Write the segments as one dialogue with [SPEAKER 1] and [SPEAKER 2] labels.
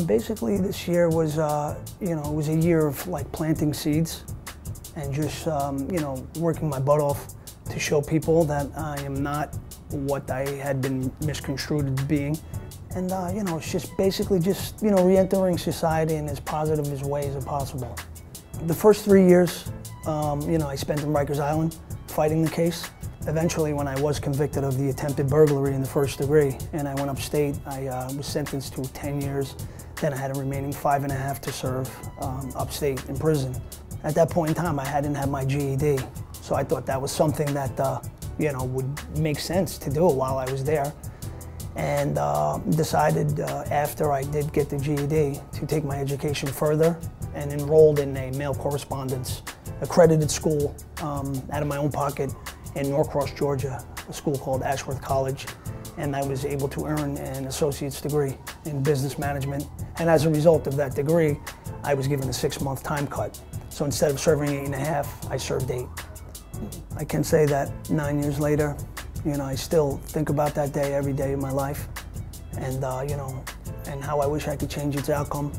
[SPEAKER 1] Basically, this year was, you know, it was a year of like planting seeds and just, you know, working my butt off to show people that I am not what I had been misconstrued as being. And, you know, it's just basically just, you know, re-entering society in as positive as ways as possible. The first 3 years, you know, I spent in Rikers Island fighting the case. Eventually, when I was convicted of the attempted burglary in the first degree, and I went upstate, I was sentenced to 10 years. Then I had a remaining 5.5 to serve upstate in prison. At that point in time, I hadn't had my GED, so I thought that was something that, you know, would make sense to do while I was there. And decided after I did get the GED to take my education further and enrolled in a mail correspondence accredited school out of my own pocket in Norcross, Georgia, a school called Ashworth College, and I was able to earn an associate's degree in business management. And as a result of that degree, I was given a 6-month time cut. So instead of serving 8.5, I served 8. I can say that 9 years later, you know, I still think about that day every day of my life, and you know, and how I wish I could change its outcome.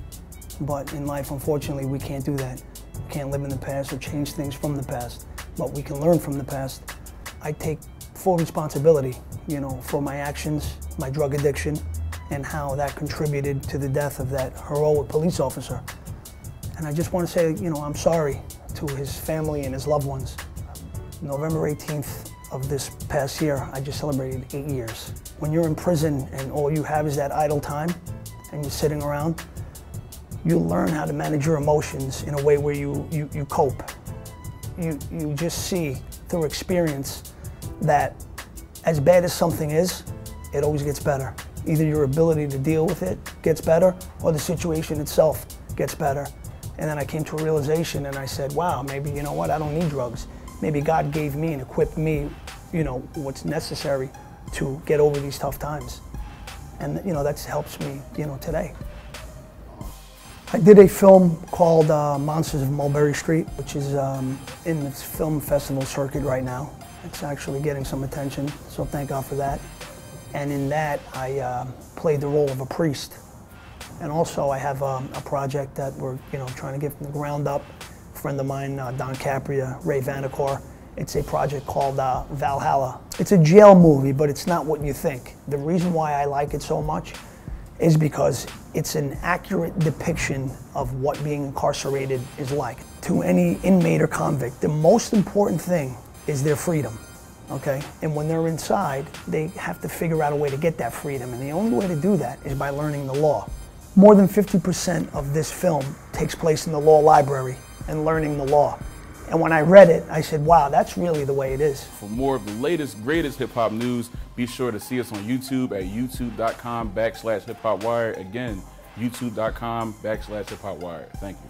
[SPEAKER 1] But in life, unfortunately, we can't do that. We can't live in the past or change things from the past, but we can learn from the past. I take full responsibility, you know, for my actions, my drug addiction, and how that contributed to the death of that heroic police officer. And I just want to say, you know, I'm sorry to his family and his loved ones. November 18th of this past year, I just celebrated 8 years. When you're in prison and all you have is that idle time and you're sitting around, you learn how to manage your emotions in a way where you cope. You just see through experience that as bad as something is, it always gets better. Either your ability to deal with it gets better or the situation itself gets better. And then I came to a realization and I said, wow, maybe, you know what, I don't need drugs. Maybe God gave me and equipped me, you know, what's necessary to get over these tough times. And, you know, that helps me, you know, today. I did a film called Monsters of Mulberry Street, which is in the film festival circuit right now. It's actually getting some attention, so thank God for that. And in that, I played the role of a priest. And also, I have a project that we're, you know, trying to get from the ground up. A friend of mine, Don Capria, Ray Vanacore. It's a project called Valhalla. It's a jail movie, but it's not what you think. The reason why I like it so much is because it's an accurate depiction of what being incarcerated is like. To any inmate or convict, the most important thing is their freedom, okay? And when they're inside, they have to figure out a way to get that freedom, and the only way to do that is by learning the law. More than 50% of this film takes place in the law library and learning the law. And when I read it, I said, wow, that's really the way it is.
[SPEAKER 2] For more of the latest, greatest hip-hop news, be sure to see us on YouTube at youtube.com/hiphopwire. Again, youtube.com/hiphopwire. Thank you.